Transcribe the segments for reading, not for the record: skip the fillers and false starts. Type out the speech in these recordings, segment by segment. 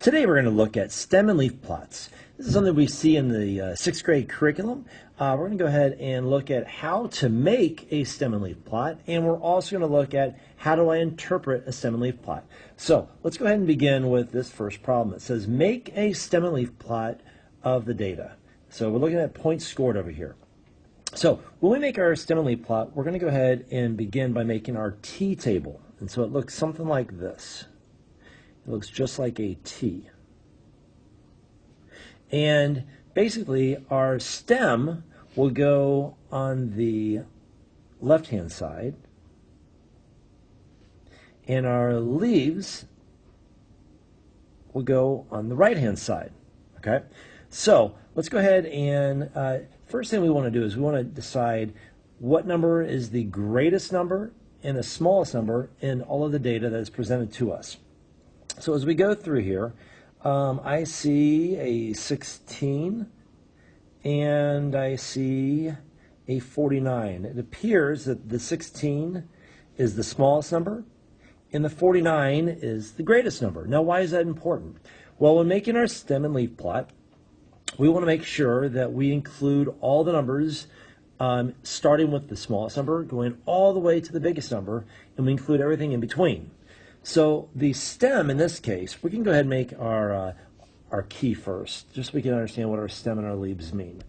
Today we're going to look at stem and leaf plots. This is something we see in the sixth grade curriculum. We're going to go ahead and look at how to make a stem and leaf plot, and we're also going to look at how do I interpret a stem and leaf plot. So let's go ahead and begin with this first problem. It says make a stem and leaf plot of the data. So we're looking at points scored over here. So when we make our stem and leaf plot, we're going to go ahead and begin by making our T table. And so it looks something like this. It looks just like a T. And basically our stem will go on the left-hand side and our leaves will go on the right-hand side. Okay? So let's go ahead and first thing we want to do is we want to decide what number is the greatest number and the smallest number in all of the data that is presented to us. So as we go through here, I see a 16 and I see a 49. It appears that the 16 is the smallest number and the 49 is the greatest number. Now, why is that important? Well, when making our stem and leaf plot, we want to make sure that we include all the numbers starting with the smallest number, going all the way to the biggest number, and we include everything in between. So the stem, in this case, we can go ahead and make our key first, just so we can understand what our stem and our leaves mean.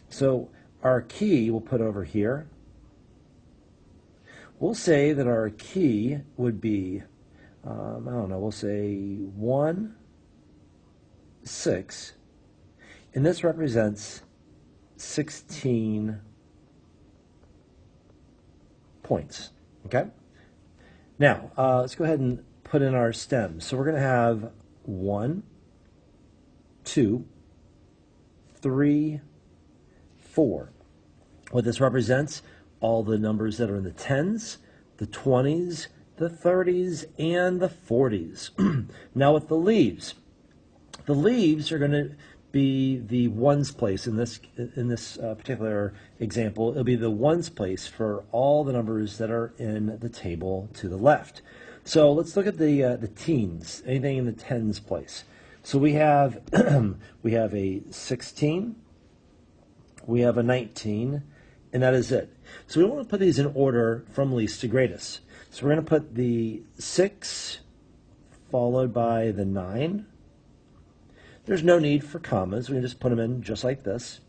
So our key we'll put over here. We'll say that our key would be, I don't know, we'll say 1, 6, and this represents 16 points, okay? Now, let's go ahead and put in our stems. So we're going to have 1, 2, 3, 4. What this represents, all the numbers that are in the 10s, the 20s, the 30s, and the 40s. Now with the leaves are going to be the ones place in this particular example. It'll be the ones place for all the numbers that are in the table to the left. So let's look at the teens, anything in the tens place. So we have we have a 16, we have a 19, and that is it. So we want to put these in order from least to greatest. So we're going to put the 6 followed by the 9. There's no need for commas. We can just put them in just like this.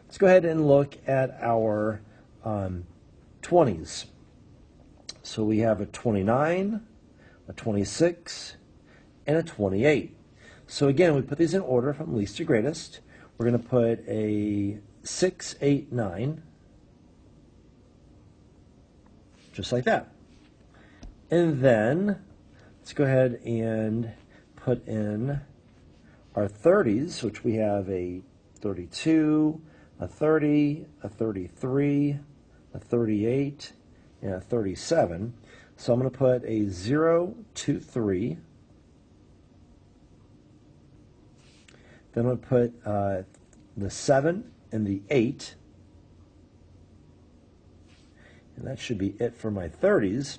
Let's go ahead and look at our 20s. So we have a 29, a 26, and a 28. So again, we put these in order from least to greatest. We're going to put a 6, 8, 9, just like that. And then let's go ahead and put in our 30s, which we have a 32, a 30, a 33, a 38, and a 37. So I'm going to put a 0, 2, 3. Then I'm going to put the 7 and the 8. And that should be it for my 30s.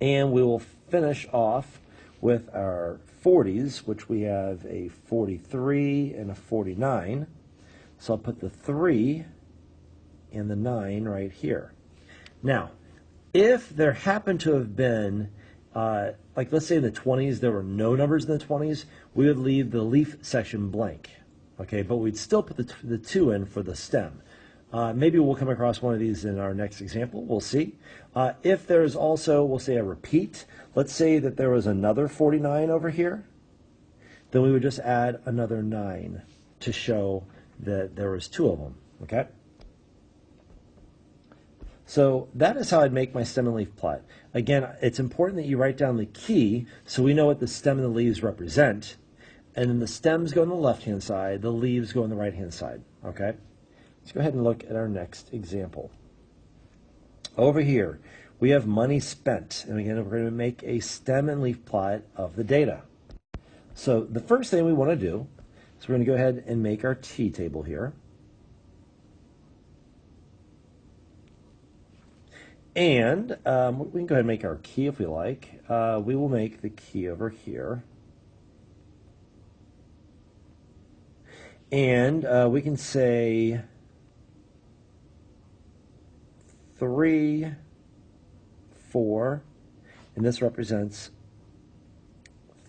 And we will finish off with our 40s, which we have a 43 and a 49. So I'll put the 3 and the 9 right here. Now, if there happened to have been, like let's say in the 20s, there were no numbers in the 20s, we would leave the leaf section blank. Okay, but we'd still put the 2 in for the stem. Maybe we'll come across one of these in our next example. We'll see. If there's also, we'll say a repeat. Let's say that there was another 49 over here. Then we would just add another 9 to show that there was 2 of them. Okay? So that is how I'd make my stem and leaf plot. Again, it's important that you write down the key so we know what the stem and the leaves represent. And then the stems go on the left-hand side, the leaves go on the right-hand side. Okay? Let's go ahead and look at our next example. Over here, we have money spent. And again, we're going to make a stem and leaf plot of the data. So the first thing we want to do is we're going to go ahead and make our T table here. And we can go ahead and make our key if we like. We will make the key over here. And we can say 3, 4, and this represents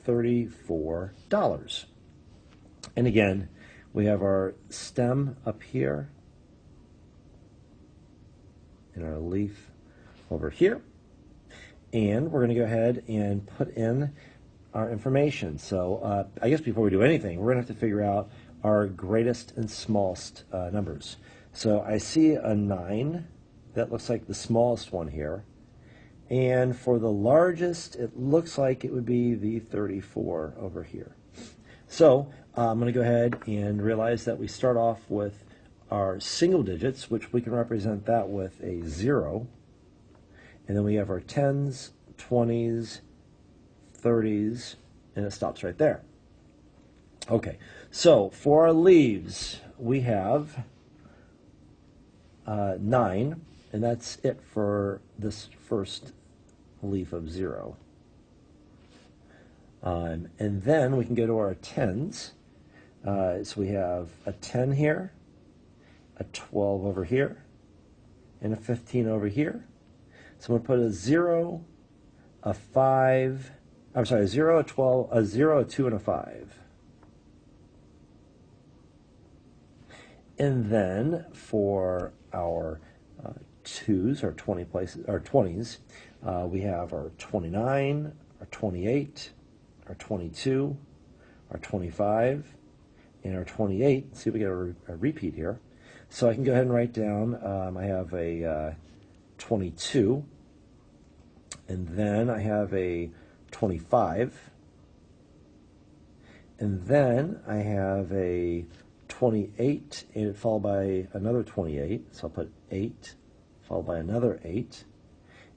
$34. And again, we have our stem up here and our leaf over here. And we're going to go ahead and put in our information. So I guess before we do anything, we're going to have to figure out our greatest and smallest numbers. So I see a 9. That looks like the smallest one here. And for the largest, it looks like it would be the 34 over here. So I'm going to go ahead and realize that we start off with our single digits, which we can represent that with a 0. And then we have our 10s, 20s, 30s, and it stops right there. Okay, so for our leaves, we have 9, and that's it for this first leaf of 0. And then we can go to our 10s. So we have a 10 here, a 12 over here, and a 15 over here. So I'm going to put a 0, a 5, I'm sorry, a 0, a 12, a 0, a 2, and a 5. And then for our 2s, or 20 places, or 20s, we have our 29, our 28, our 22, our 25, and our 28. See if we get a repeat here. So I can go ahead and write down, I have a 22, and then I have a 25, and then I have a 28, and followed by another 28, so I'll put 8, followed by another 8,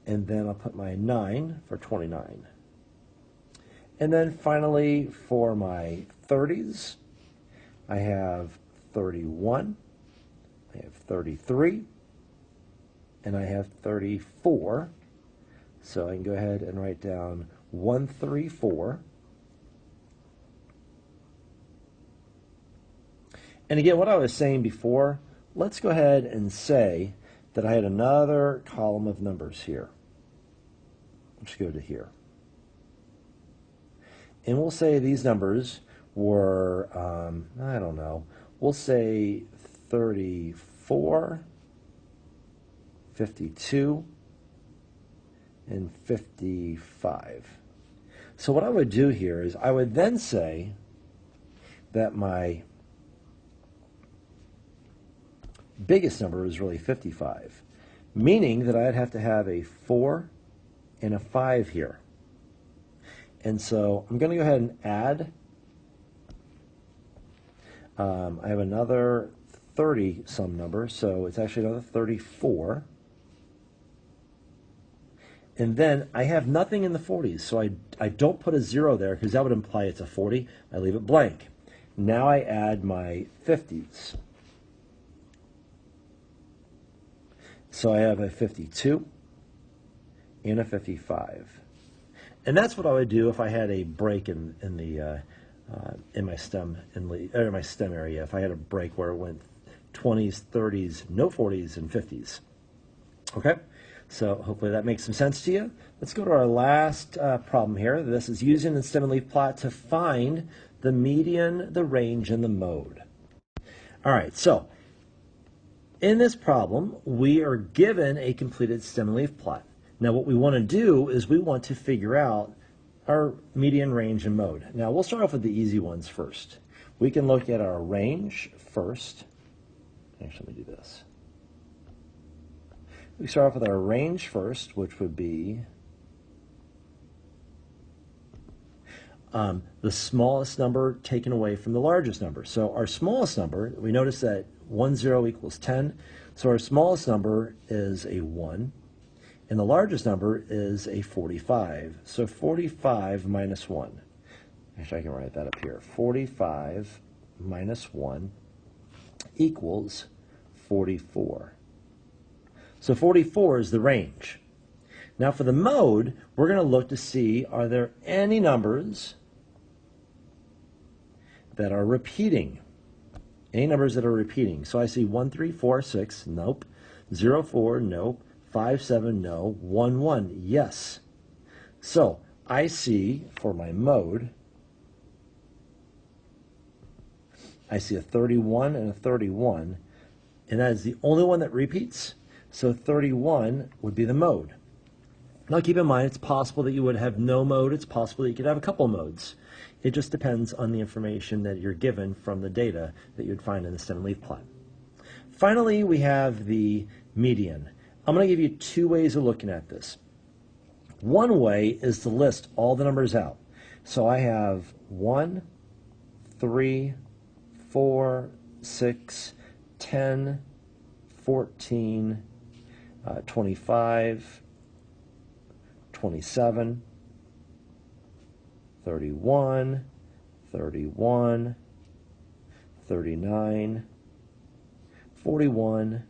and then I'll put my 9 for 29. And then finally, for my 30s, I have 31, I have 33, and I have 34. So I can go ahead and write down 134. And again, what I was saying before, let's go ahead and say that I had another column of numbers here. Let's go to here. And we'll say these numbers were, I don't know, we'll say 34, 52, and 55. So what I would do here is I would then say that my biggest number is really 55, meaning that I'd have to have a 4 and a 5 here. And so I'm going to go ahead and add. I have another 30 some number, so it's actually another 34. And then I have nothing in the 40s, so I don't put a 0 there because that would imply it's a 40. I leave it blank. Now I add my 50s. So I have a 52 and a 55. And that's what I would do if I had a break in my stem or my stem area. If I had a break where it went 20s, 30s, no 40s, and 50s. Okay, so hopefully that makes some sense to you. Let's go to our last problem here. This is using the stem and leaf plot to find the median, the range, and the mode. All right, so in this problem, we are given a completed stem and leaf plot. Now what we want to do is we want to figure out our median, range, and mode. Now we'll start off with the easy ones first. We can look at our range first. Actually, let me do this. We start off with our range first, which would be the smallest number taken away from the largest number. So our smallest number, we notice that 1, 0 equals 10. So our smallest number is a 1. And the largest number is a 45. So 45 minus 1. Actually, I can write that up here. 45 minus 1 equals 44. So 44 is the range. Now for the mode, we're going to look to see, are there any numbers that are repeating? Any numbers that are repeating. So I see 1, 3, 4, 6, nope. 0, 4, nope. 5, 7, no. 1, 1, yes. So I see for my mode, I see a 31 and a 31, and that is the only one that repeats. So 31 would be the mode. Now keep in mind, it's possible that you would have no mode. It's possible that you could have a couple modes. It just depends on the information that you're given from the data that you'd find in the stem and leaf plot. Finally, we have the median. I'm going to give you two ways of looking at this. One way is to list all the numbers out. So I have 1, 3, 4, 6, 10, 14, 25, 27, 31, 31, 39, 41,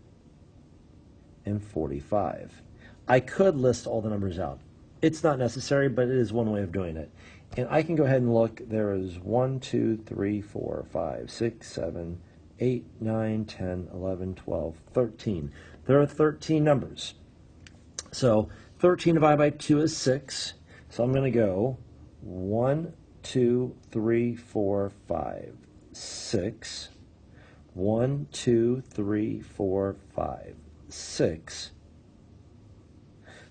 and 45. I could list all the numbers out. It's not necessary, but it is one way of doing it. And I can go ahead and look. There is 1, 2, 3, 4, 5, 6, 7, 8, 9, 10, 11, 12, 13. There are 13 numbers. So 13 divided by 2 is 6. So I'm going to go 1, 2, 3, 4, 5, 6. 1, 2, 3, 4, 5, 6.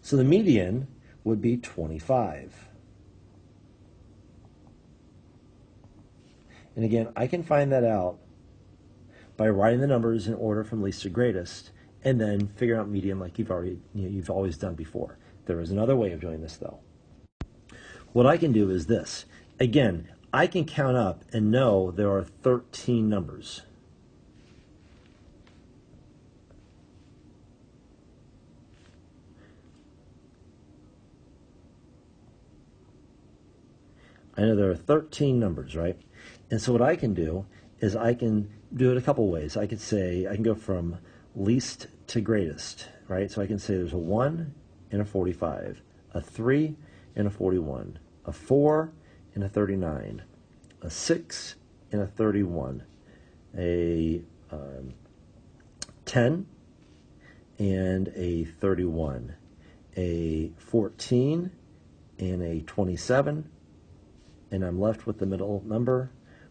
So the median would be 25. And again, I can find that out by writing the numbers in order from least to greatest, and then figure out median like you've always done before. There is another way of doing this though. What I can do is this. Again, I can count up and know there are 13 numbers. I know there are 13 numbers, right? And so what I can do is I can do it a couple ways. I could say, I can go from least to greatest, right? So I can say there's a 1 and a 45, a 3 and a 41, a 4 and a 39, a 6 and a 31, a 10 and a 31, a 14 and a 27, and I'm left with the middle number,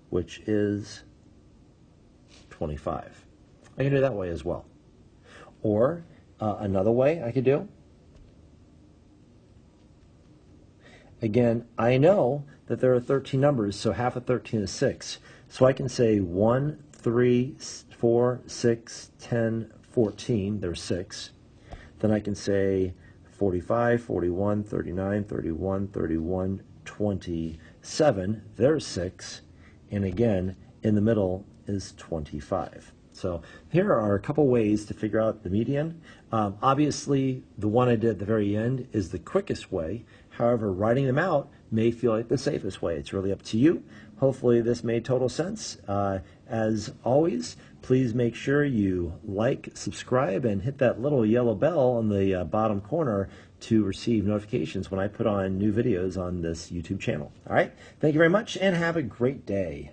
which is 25. I can do it that way as well. Or another way I could do, again, I know that there are 13 numbers, so half of 13 is 6. So I can say 1, 3, 4, 6, 10, 14, there's 6. Then I can say 45, 41, 39, 31, 31, 27, there's 6. And again, in the middle is 25. So here are a couple ways to figure out the median. Obviously, the one I did at the very end is the quickest way. However, writing them out may feel like the safest way. It's really up to you. Hopefully this made total sense. As always, please make sure you like, subscribe, and hit that little yellow bell on the bottom corner to receive notifications when I put on new videos on this YouTube channel. All right, thank you very much and have a great day.